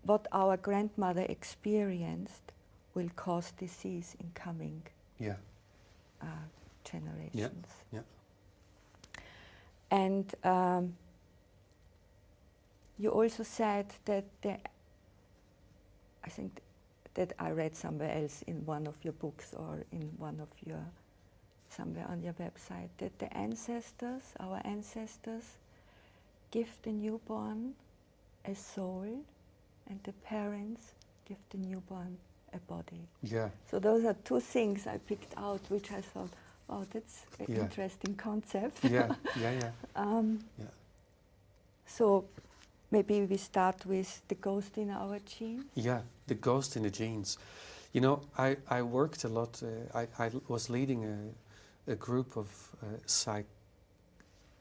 [SPEAKER 1] what our grandmother experienced will cause disease in coming generations.
[SPEAKER 2] Yeah.
[SPEAKER 1] And you also said that I think that I read somewhere else in one of your books or in one of your, somewhere on your website, that the ancestors, our ancestors, give the newborn a soul and the parents give the newborn a body.
[SPEAKER 2] Yeah.
[SPEAKER 1] So those are two things I picked out, which I thought, wow, that's an interesting concept.
[SPEAKER 2] Yeah.
[SPEAKER 1] So maybe we start with the ghost in our genes.
[SPEAKER 2] Yeah, the ghost in the genes. You know, I worked a lot, I was leading a group of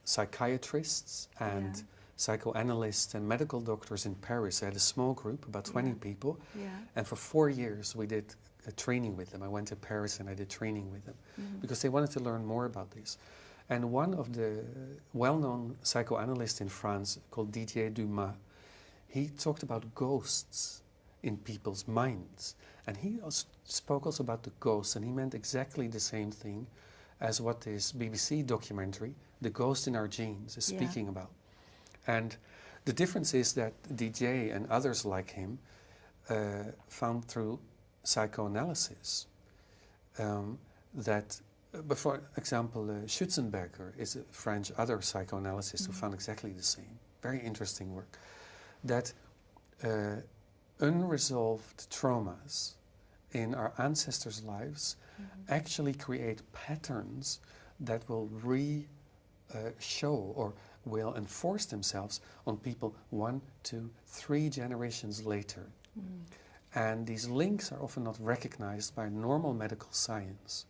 [SPEAKER 2] psychiatrists and psychoanalysts and medical doctors in Paris. I had a small group, about 20 people, and for 4 years we did a training with them. I went to Paris and I did training with them because they wanted to learn more about this. And one of the well-known psychoanalysts in France called Didier Dumas, he talked about ghosts in people's minds. And he spoke also about the ghosts, and he meant exactly the same thing as what this BBC documentary, The Ghost in Our Genes, is speaking about. And the difference is that DJ and others like him found through psychoanalysis that, for example, Schützenberger is a French other psychoanalyst who found exactly the same. Very interesting work. That unresolved traumas in our ancestors' lives actually create patterns that will show or will enforce themselves on people 1, 2, 3 generations later. And these links are often not recognized by normal medical science.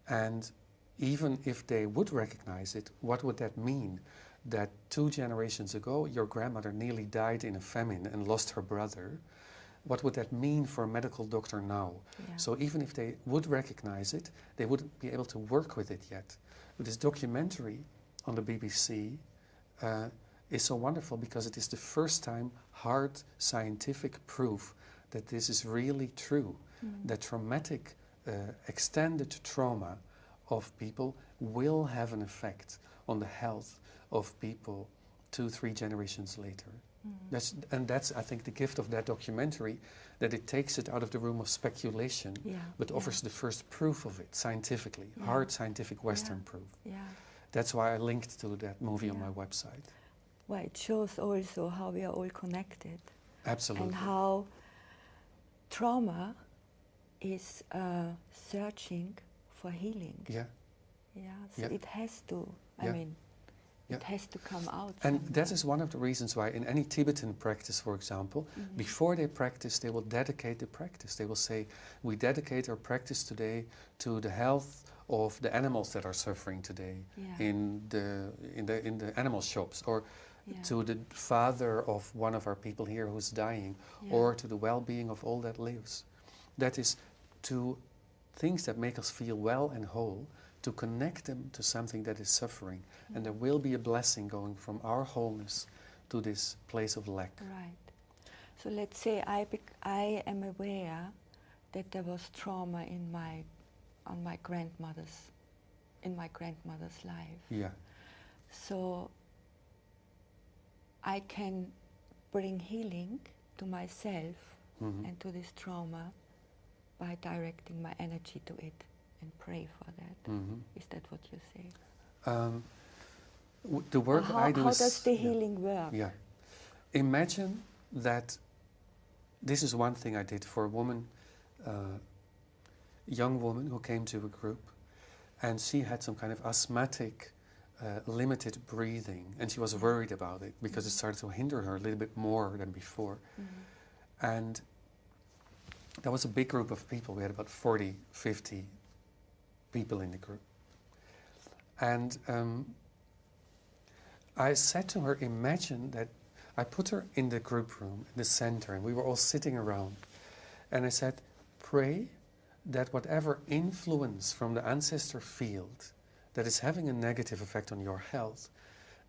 [SPEAKER 2] And even if they would recognize it, what would that mean? That 2 generations ago, your grandmother nearly died in a famine and lost her brother. What would that mean for a medical doctor now? So even if they would recognize it, they wouldn't be able to work with it yet. But this documentary on the BBC is so wonderful because it is the first time hard scientific proof that this is really true, that traumatic, extended trauma of people will have an effect on the health of people 2, 3 generations later. That's, I think, the gift of that documentary, that it takes it out of the room of speculation, but offers the first proof of it scientifically, hard scientific Western proof. That's why I linked to that movie on my website.
[SPEAKER 1] Well, it shows also how we are all connected.
[SPEAKER 2] Absolutely.
[SPEAKER 1] And how trauma is searching for healing. So it has to, I mean, It has to come out.
[SPEAKER 2] And that is one of the reasons why in any Tibetan practice, for example, before they practice, they will dedicate the practice. They will say, we dedicate our practice today to the health of the animals that are suffering today in the animal shops, or to the father of one of our people here who's dying, or to the well-being of all that lives. That is to things that make us feel well and whole, to connect them to something that is suffering. And there will be a blessing going from our wholeness to this place of lack.
[SPEAKER 1] Right. So let's say I am aware that there was trauma in my grandmother's life.
[SPEAKER 2] Yeah.
[SPEAKER 1] So I can bring healing to myself and to this trauma by directing my energy to it and pray for that. Is that what you say?
[SPEAKER 2] The work I do
[SPEAKER 1] how
[SPEAKER 2] is...
[SPEAKER 1] does the healing work?
[SPEAKER 2] Yeah. Imagine that this is one thing I did for a woman, young woman who came to a group, and she had some kind of asthmatic, limited breathing, and she was worried about it because it started to hinder her a little bit more than before. And that was a big group of people. We had about 40, 50 people in the group. And I said to her, imagine that I put her in the group room, in the center, and we were all sitting around. And I said, pray that whatever influence from the ancestor field that is having a negative effect on your health,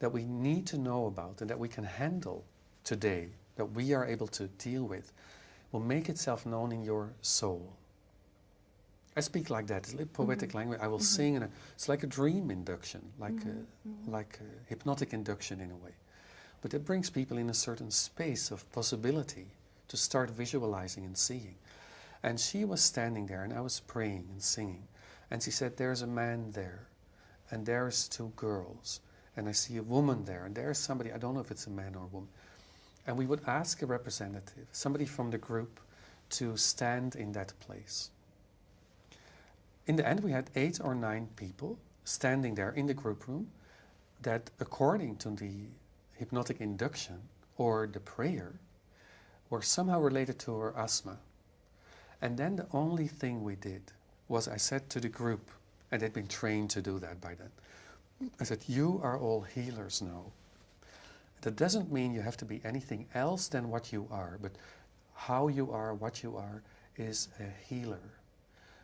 [SPEAKER 2] that we need to know about and that we can handle today, that we are able to deal with, will make itself known in your soul. I speak like that. It's a little poetic language. I will sing, and it's like a dream induction, like a hypnotic induction in a way. But it brings people in a certain space of possibility to start visualizing and seeing. And she was standing there, and I was praying and singing. And she said, there's a man there, and there's two girls, and I see a woman there, and there's somebody, I don't know if it's a man or a woman. And we would ask a representative, somebody from the group, to stand in that place. In the end, we had 8 or 9 people standing there in the group room that, according to the hypnotic induction or the prayer, were somehow related to her asthma. And then the only thing we did was I said to the group, and they'd been trained to do that by then, I said, you are all healers now. That doesn't mean you have to be anything else than what you are, but how you are, what you are, is a healer.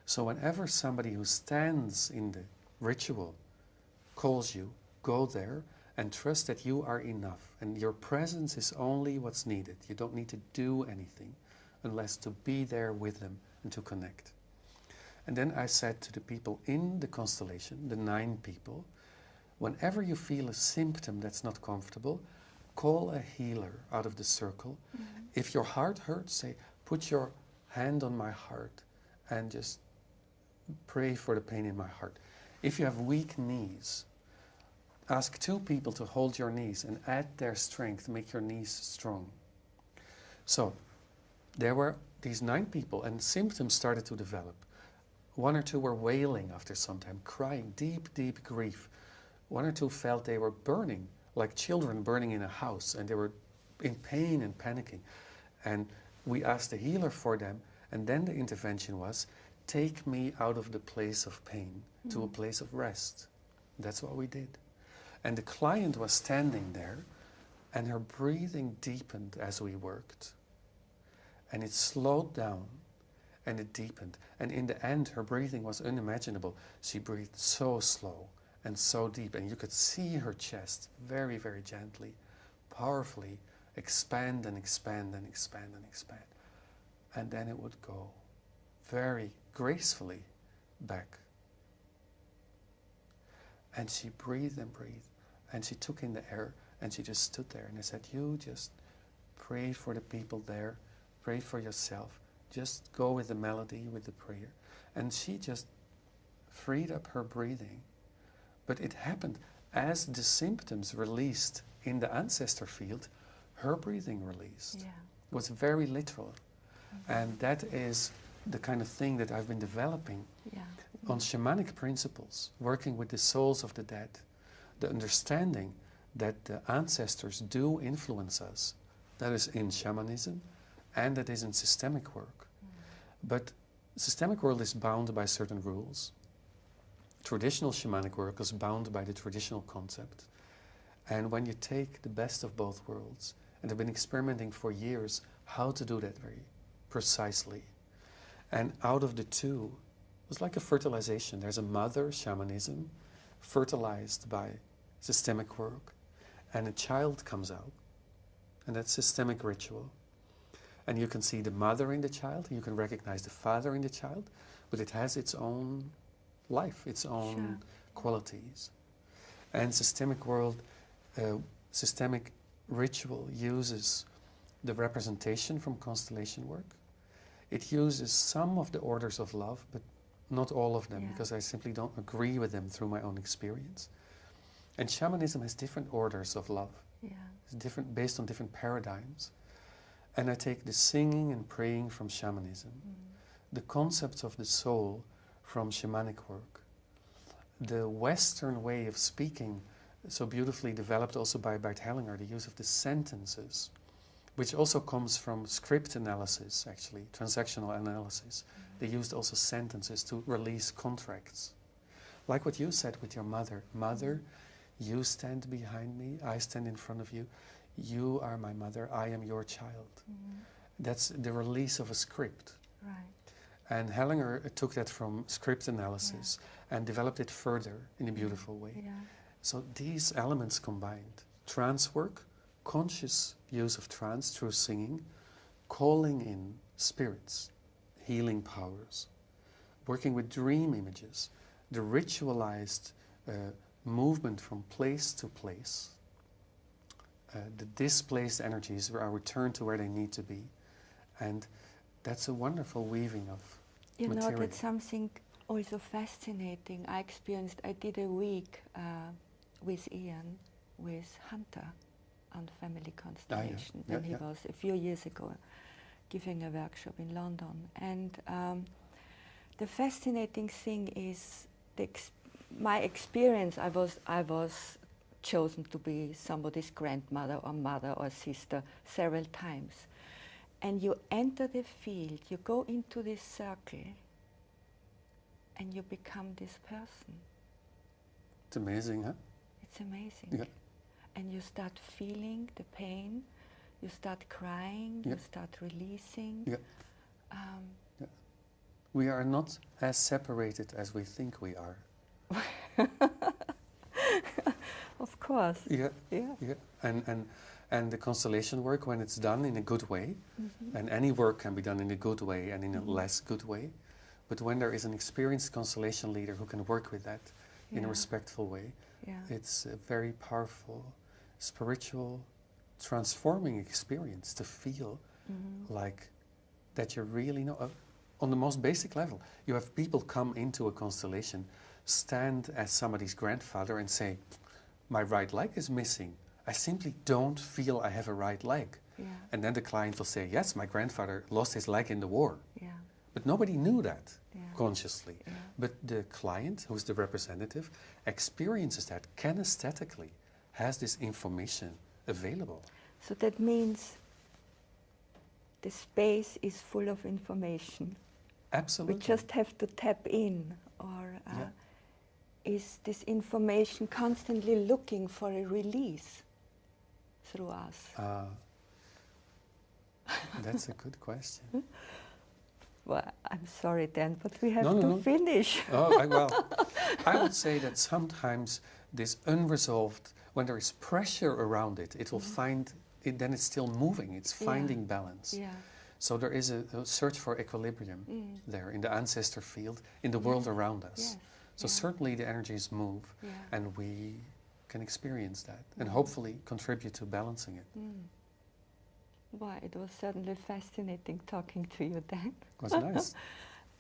[SPEAKER 2] So whenever somebody who stands in the ritual calls you, go there and trust that you are enough, and your presence is only what's needed. You don't need to do anything unless to be there with them and to connect. And then I said to the people in the constellation, the 9 people, whenever you feel a symptom that's not comfortable, call a healer out of the circle. If your heart hurts, say, put your hand on my heart and just pray for the pain in my heart. If you have weak knees, ask 2 people to hold your knees and add their strength, make your knees strong. So there were these 9 people, and symptoms started to develop. 1 or 2 were wailing after some time, crying, deep, deep grief. 1 or 2 felt they were burning, like children burning in a house, and they were in pain and panicking. And we asked the healer for them, and then the intervention was, take me out of the place of pain to a place of rest. That's what we did. And the client was standing there, and her breathing deepened as we worked. And it slowed down, and it deepened. And in the end, her breathing was unimaginable. She breathed so slow and so deep, and you could see her chest very, very gently, powerfully expand and expand and expand and expand. And then it would go very gracefully back. And she breathed and breathed, and she took in the air, and she just stood there. And I said, you just pray for the people there, pray for yourself, just go with the melody, with the prayer. And she just freed up her breathing. But it happened as the symptoms released in the ancestor field, her breathing released.
[SPEAKER 1] Yeah.
[SPEAKER 2] It was very literal. And that is the kind of thing that I've been developing on shamanic principles, working with the souls of the dead, the understanding that the ancestors do influence us. That is in shamanism, and that is in systemic work. But systemic work is bound by certain rules. Traditional shamanic work is bound by the traditional concept. And when you take the best of both worlds, and I've been experimenting for years how to do that very precisely. And out of the two, it was like a fertilization. There's a mother, shamanism, fertilized by systemic work, and a child comes out, and that's systemic ritual. And you can see the mother in the child, you can recognize the father in the child, but it has its own life, its own qualities. And systemic world, systemic ritual uses the representation from constellation work. It uses some of the orders of love, but not all of them, because I simply don't agree with them through my own experience. And shamanism has different orders of love. It's different, based on different paradigms. And I take the singing and praying from shamanism, the concepts of the soul from shamanic work, the Western way of speaking, so beautifully developed also by Bert Hellinger, the use of the sentences, which also comes from script analysis, actually, transactional analysis. They used also sentences to release contracts. Like what you said with your mother. Mother, you stand behind me, I stand in front of you. You are my mother, I am your child. That's the release of a script. And Hellinger took that from script analysis and developed it further in a beautiful way. So these elements combined, trance work, conscious use of trance through singing, calling in spirits, healing powers, working with dream images, the ritualized movement from place to place, the displaced energies are returned to where they need to be. And that's a wonderful weaving of material.
[SPEAKER 1] You know, that's something also fascinating. I did a week with Ian, with Hunter, on family constellation. Then he was a few years ago giving a workshop in London. And the fascinating thing is my experience. I was chosen to be somebody's grandmother or mother or sister several times. And you enter the field, you go into this circle, and you become this person.
[SPEAKER 2] It's amazing, huh?
[SPEAKER 1] It's amazing. And you start feeling the pain, you start crying, you start releasing.
[SPEAKER 2] We are not as separated as we think we are.
[SPEAKER 1] Of course.
[SPEAKER 2] And the constellation work, when it's done in a good way, and any work can be done in a good way and in a less good way, but when there is an experienced constellation leader who can work with that in a respectful way, it's a very powerful, spiritual, transforming experience to feel like that you really know. On the most basic level, you have people come into a constellation, stand as somebody's grandfather and say, my right leg is missing. I simply don't feel I have a right leg. And then the client will say, yes, my grandfather lost his leg in the war. But nobody knew that consciously. But the client, who's the representative, experiences that kinesthetically, has this information available.
[SPEAKER 1] So that means the space is full of information.
[SPEAKER 2] Absolutely.
[SPEAKER 1] We just have to tap in, or is this information constantly looking for a release through us?
[SPEAKER 2] That's a good question.
[SPEAKER 1] Well, I'm sorry, Dan, but we have to finish.
[SPEAKER 2] I would say that sometimes this unresolved, when there is pressure around it, it will find it, then it's still moving, it's finding balance. So there is a search for equilibrium there in the ancestor field, in the world around us. So certainly the energies move, and we can experience that, and hopefully contribute to balancing it.
[SPEAKER 1] Well, it was certainly fascinating talking to you, Dan.
[SPEAKER 2] It was nice.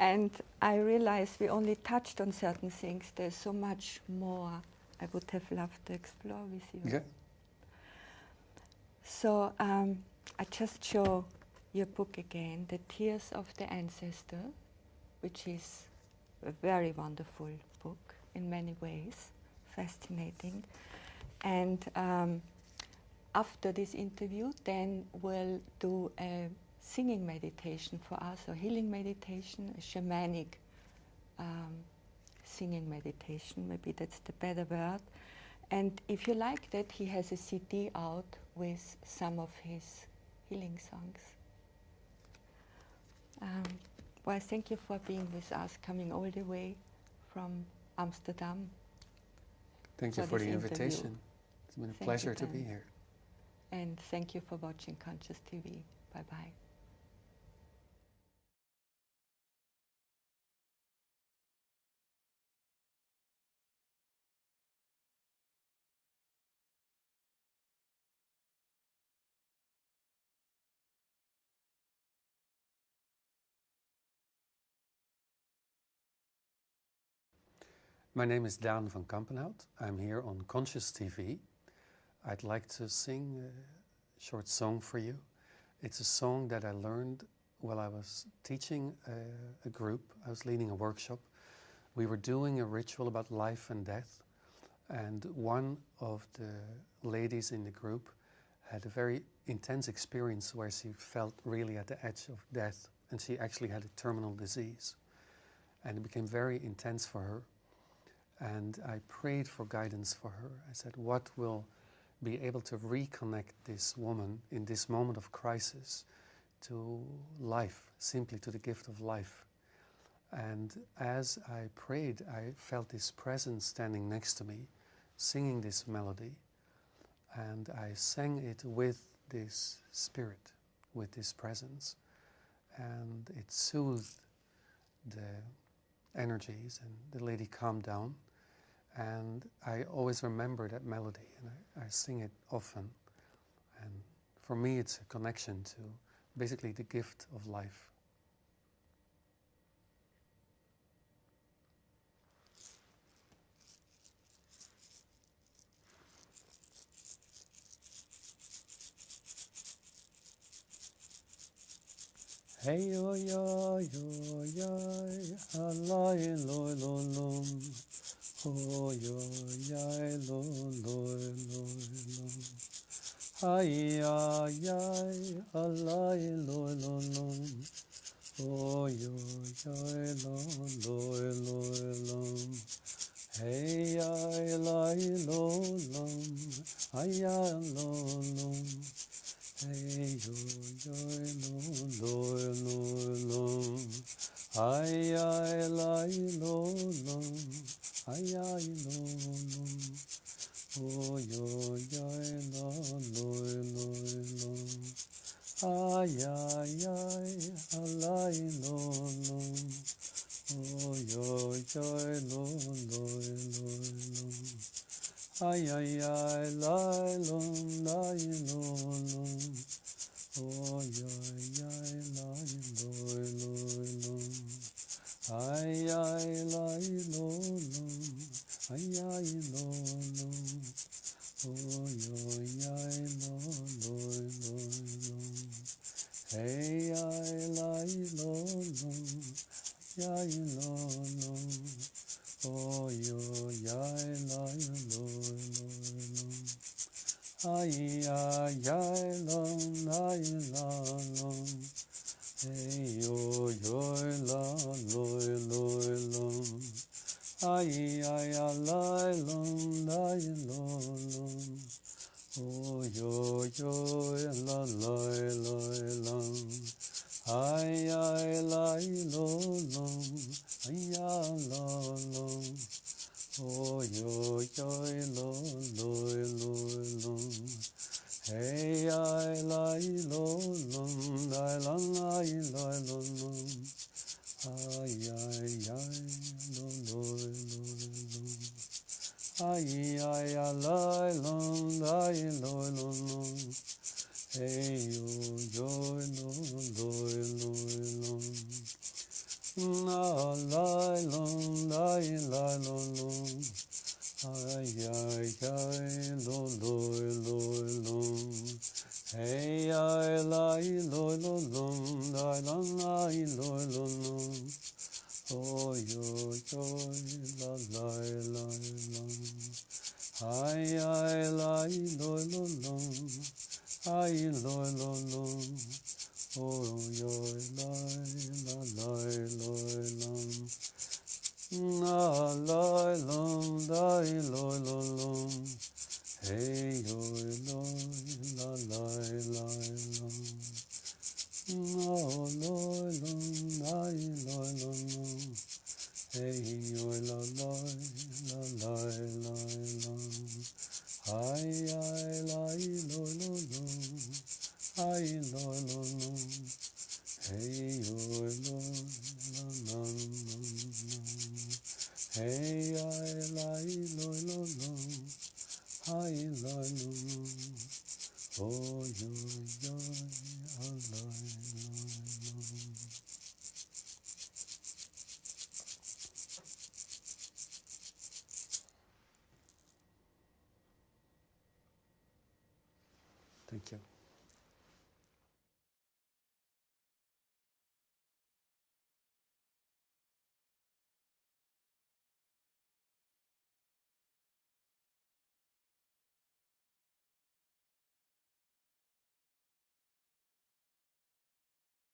[SPEAKER 1] And I realized we only touched on certain things. There's so much more I would have loved to explore with you. So I just show your book again, The Tears of the Ancestor, which is a very wonderful book in many ways, fascinating. And after this interview, then we'll do a singing meditation for us, a healing meditation, a shamanic singing meditation, maybe that's the better word. And if you like that, he has a CD out with some of his healing songs. Well, thank you for being with us, coming all the way from Amsterdam.
[SPEAKER 2] Thank you for the invitation. It's been a pleasure to be here.
[SPEAKER 1] And thank you for watching Conscious TV. Bye-bye.
[SPEAKER 2] My name is Daan van Kampenhout. I'm here on Conscious TV. I'd like to sing a short song for you. It's a song that I learned while I was teaching a group. I was leading a workshop. We were doing a ritual about life and death, and one of the ladies in the group had a very intense experience where she felt really at the edge of death, and she actually had a terminal disease. And it became very intense for her. And I prayed for guidance for her. I said, what will be able to reconnect this woman in this moment of crisis to life, simply to the gift of life? And as I prayed, I felt this presence standing next to me, singing this melody. And I sang it with this spirit, with this presence. And it soothed the energies, and the lady calmed down. And I always remember that melody, and I sing it often. And for me, it's a connection to basically the gift of life. Hey yo yo yo yo, alai lo lo lo. Oh yo yai lo lo lo lo. Ay ay ay, alai lo lo lo. Oh yo yai lo lo lo lo. Hey ay lai lo lo. Ay ay lo lo. Hey yo yo lo lo lo. Ay ay lai lo lo. Ay ay lo lo, oh yo ay lo lo lo lo, ay ay ay, alay lo lo, oh yo ay lo lo lo lo, ay ay ay lay lo lo, oh yo ay lay lo lo. Ay ay lai lo lo, ay ay lo lo, oh yo ay lo lo lo lo. Hey ay lai lo lo, ay lo lo, oh yo ay lai lo lo lo. Ay ay ay lo, ay lo lo. Hey yo yo la lo lo lo, ay ay la lo lo, oh yo yo la lo, ay ay la lo, ay ay lo, oh yo yo lo. Hey ay lai lo lo, ay lai lai lo lo, ay ay ay lo lo lo lo, ay ay lai lo lo, hey yo yo lo lo, na lai lo lo. Ay ay ay lo lo, hey ay lai lo lo, ay lai lo, oh yo yo la la, ay ay Hey, oi, loi, la, lai, lai, lom. No, loi, lom, lai, loi, lom, lom. Hey, oi, la, lai, lom. Ai, ai, lai, loi, loi, lom. Ai, loi, loi, lom. Hey, oi, loi, la, lom, lom, lom. Hey, ai, lai, loi, loi, lom. Ai, lai, lom, lom. Oi, oi, oi, ai, lai, lom. Thank you.